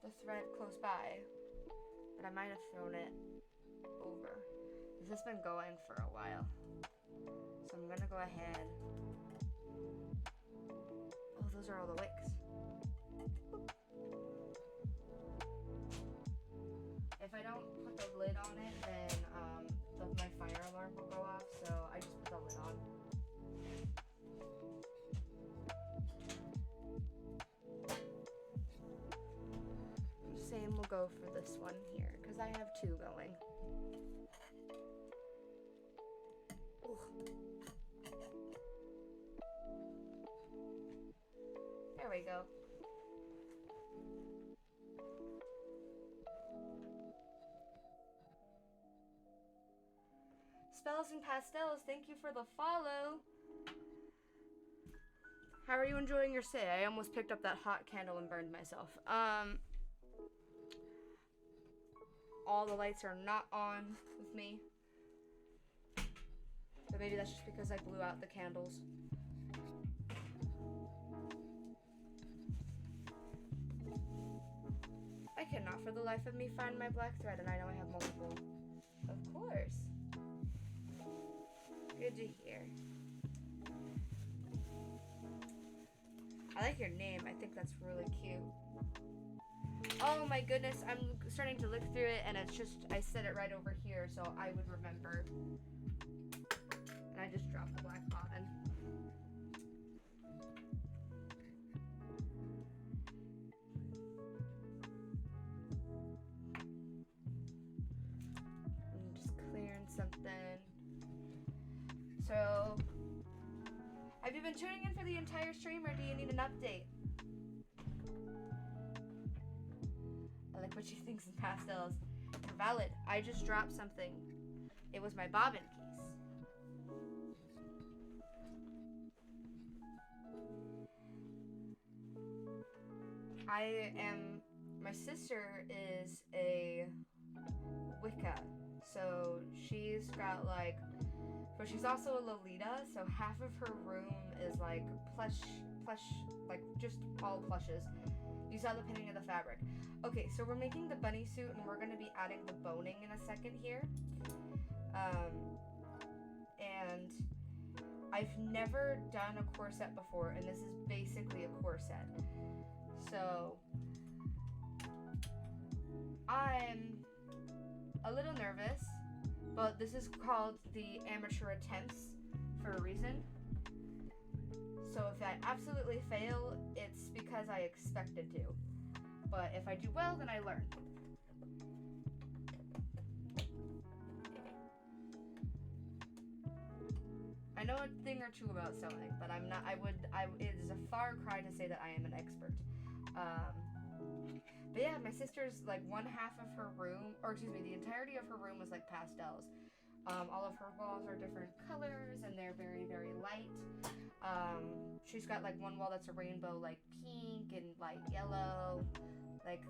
the thread close by, but I might have thrown it over. This has been going for a while, so I'm gonna go ahead. Oh, those are all the wicks. If I don't put the lid on it, then my fire alarm will go off, so I just put the lid on. Same will go for this one here, because I have two going. Ooh. There we go. Spells and Pastels, thank you for the follow. How are you enjoying your stay? I almost picked up that hot candle and burned myself. All the lights are not on with me. But maybe that's just because I blew out the candles. I cannot for the life of me find my black thread, and I know I have multiple. Of course. Good to hear. I like your name. I think that's really cute. Oh my goodness, I'm starting to look through it, and it's just, I set it right over here so I would remember. And I just dropped the black cotton. I'm just clearing something. So, have you been tuning in for the entire stream, or do you need an update? I like what she thinks in pastels. They're valid. I just dropped something. It was my bobbin case. My sister is a Wicca. So she's got like, but she's also a Lolita, so half of her room is like plush, like just all plushes. You saw the pinning of the fabric. Okay, so we're making the bunny suit, and we're gonna be adding the boning in a second here. And I've never done a corset before, and this is basically a corset. So I'm a little nervous, but this is called the amateur attempts for a reason. So if I absolutely fail, it's because I expected to. But if I do well, then I learn. I know a thing or two about sewing, but I'm not, it is a far cry to say that I am an expert. But yeah, my sister's like one half of her room, or excuse me, the entirety of her room was like pastels. All of her walls are different colors, and they're very, very light. She's got like one wall that's a rainbow, like pink and light yellow, like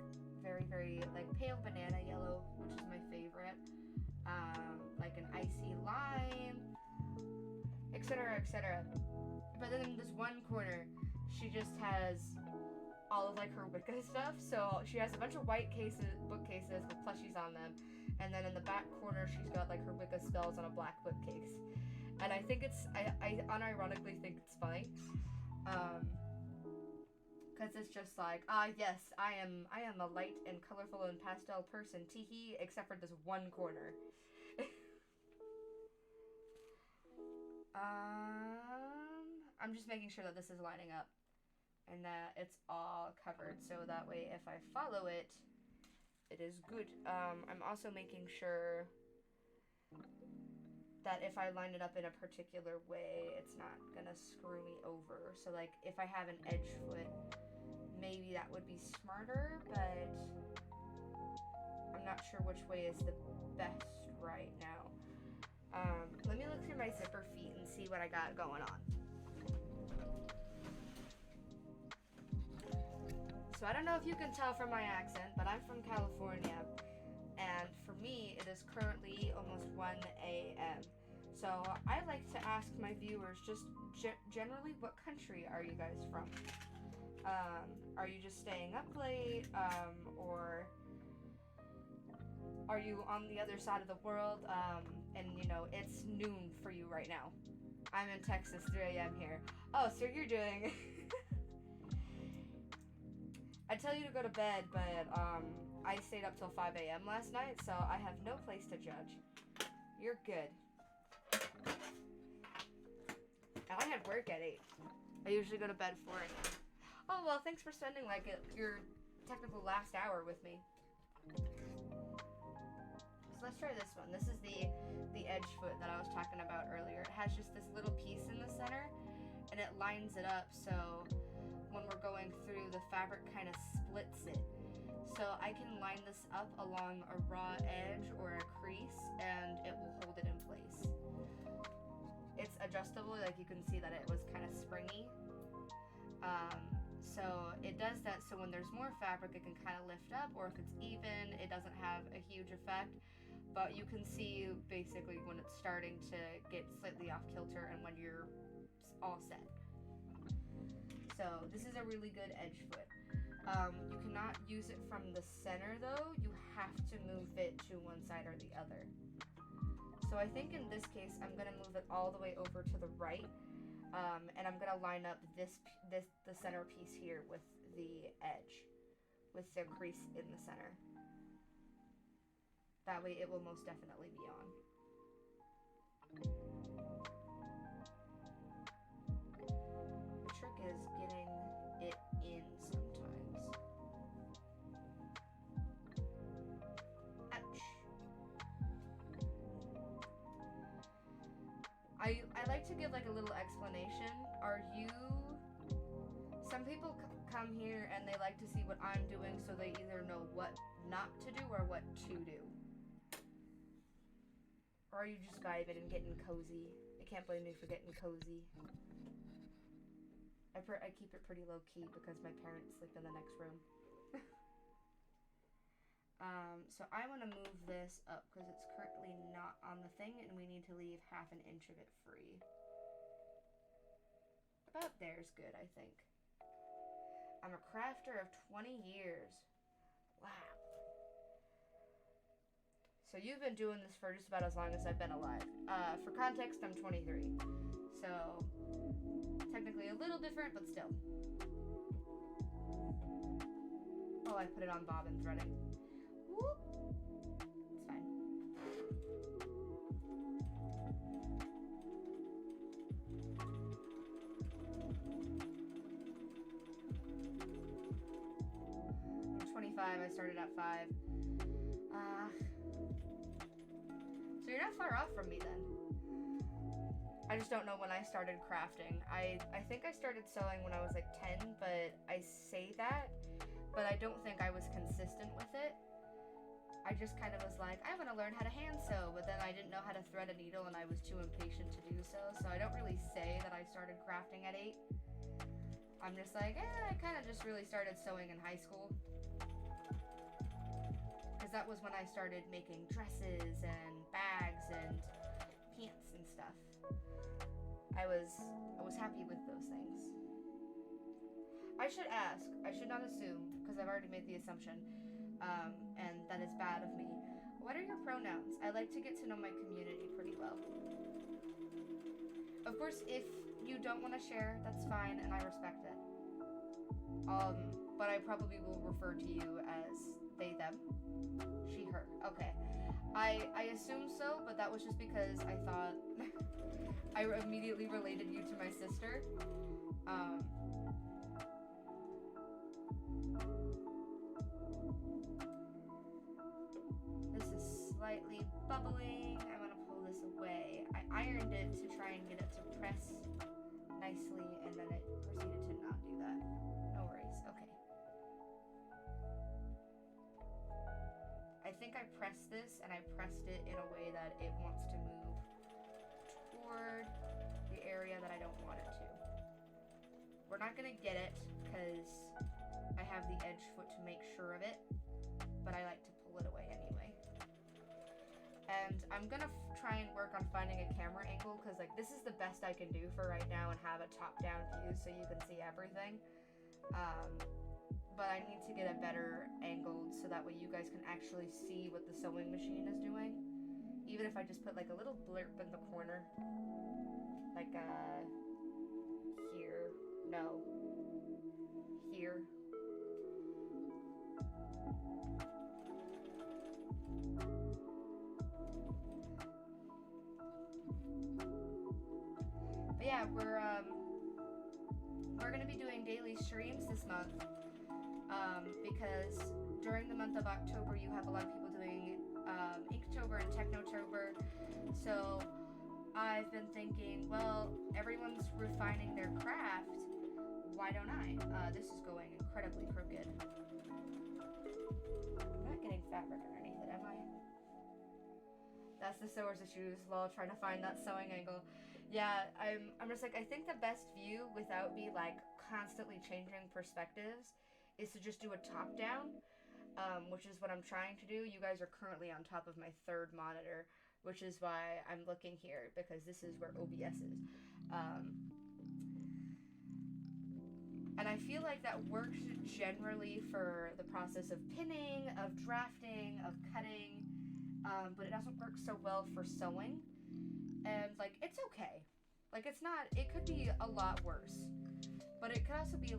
very, very like pale banana yellow, which is my favorite. Like an icy lime, etc., etc. But then in this one corner, she just has all of like her Wicca stuff. So she has a bunch of white bookcases with plushies on them, and then in the back corner she's got like her Wicca spells on a black bookcase. And I think I unironically think it's funny, because it's just like, yes, I am a light and colorful and pastel person, teehee, except for this one corner. I'm just making sure that this is lining up and that it's all covered, so that way if I follow it, it is good. I'm also making sure that if I line it up in a particular way, it's not gonna screw me over. So like if I have an edge foot, maybe that would be smarter, but I'm not sure which way is the best right now. Let me look through my zipper feet and see what I got going on. So I don't know if you can tell from my accent, but I'm from California, and for me it is currently almost 1 a.m. So I like to ask my viewers just generally, what country are you guys from? Are you just staying up late? Or are you on the other side of the world? And you know, it's noon for you right now. I'm in Texas, 3 a.m. here. Oh, so you're doing... I tell you to go to bed, but I stayed up till 5 a.m. last night, so I have no place to judge. You're good. And I had work at 8. I usually go to bed 4 a.m. Oh, well, thanks for spending, like, your technical last hour with me. So let's try this one. This is the edge foot that I was talking about earlier. It has just this little piece in the center, and it lines it up so when we're going through, the fabric kind of splits it. So I can line this up along a raw edge or a crease, and it will hold it in place. It's adjustable, like you can see that it was kind of springy. So it does that so when there's more fabric, it can kind of lift up, or if it's even, it doesn't have a huge effect. But you can see basically when it's starting to get slightly off kilter and when you're all set. So this is a really good edge foot. You cannot use it from the center though. You have to move it to one side or the other. So I think in this case, I'm gonna move it all the way over to the right. And I'm gonna line up the center piece here with the edge, with the crease in the center. That way it will most definitely be on. The trick is getting it in sometimes. Ouch. I like to give like a little explanation. Some people come here and they like to see what I'm doing so they either know what not to do or what to do. Or are you just vibing and getting cozy? I can't blame you for getting cozy. I keep it pretty low key because my parents sleep in the next room. So I want to move this up because it's currently not on the thing and we need to leave half an inch of it free. About there's good, I think. I'm a crafter of 20 years. Wow. So you've been doing this for just about as long as I've been alive. For context, I'm 23. So technically a little different, but still. Oh, I put it on bobbin threading. Whoop. It's fine. I'm 25, I started at 5. So you're not far off from me then. I just don't know when I started crafting. I think I started sewing when I was like 10, but I say that, but I don't think I was consistent with it. I just kind of was like, I want to learn how to hand sew, but then I didn't know how to thread a needle and I was too impatient to do so. So I don't really say that I started crafting at 8. I'm just like, I kind of just really started sewing in high school. Because that was when I started making dresses and bags and pants and stuff. I was happy with those things. I should ask. I should not assume, because I've already made the assumption, and that is bad of me. What are your pronouns? I like to get to know my community pretty well. Of course, if you don't want to share, that's fine, and I respect it. But I probably will refer to you as they, them, she, her. Okay. I assume so, but that was just because I thought I immediately related you to my sister. This is slightly bubbling. I want to pull this away. I ironed it to try and get it to press nicely, and then it proceeded to not do that. No worries. Okay. I think I pressed this, and I pressed it in a way that it wants to move toward the area that I don't want it to. We're not going to get it, because I have the edge foot to make sure of it, but I like to pull it away anyway. And I'm going to try and work on finding a camera angle, because like this is the best I can do for right now and have a top-down view so you can see everything. Um, but I need to get it better angled so that way you guys can actually see what the sewing machine is doing. Even if I just put like a little blurb in the corner. Like, here. No. Here. But yeah, we're gonna be doing daily streams this month, because during the month of October you have a lot of people doing Inktober and Technotober. So I've been thinking, well, everyone's refining their craft. Why don't I? This is going incredibly crooked. I'm not getting fabric underneath it, am I? That's the sewer's issues while trying to find that sewing angle. Yeah, I'm just like, I think the best view without me like constantly changing perspectives is to just do a top down, which is what I'm trying to do. You guys are currently on top of my third monitor, which is why I'm looking here, because this is where OBS is. And I feel like that works generally for the process of pinning, of drafting, of cutting, but it doesn't work so well for sewing. And like, it's okay. Like, it's not, it could be a lot worse, but it could also be a little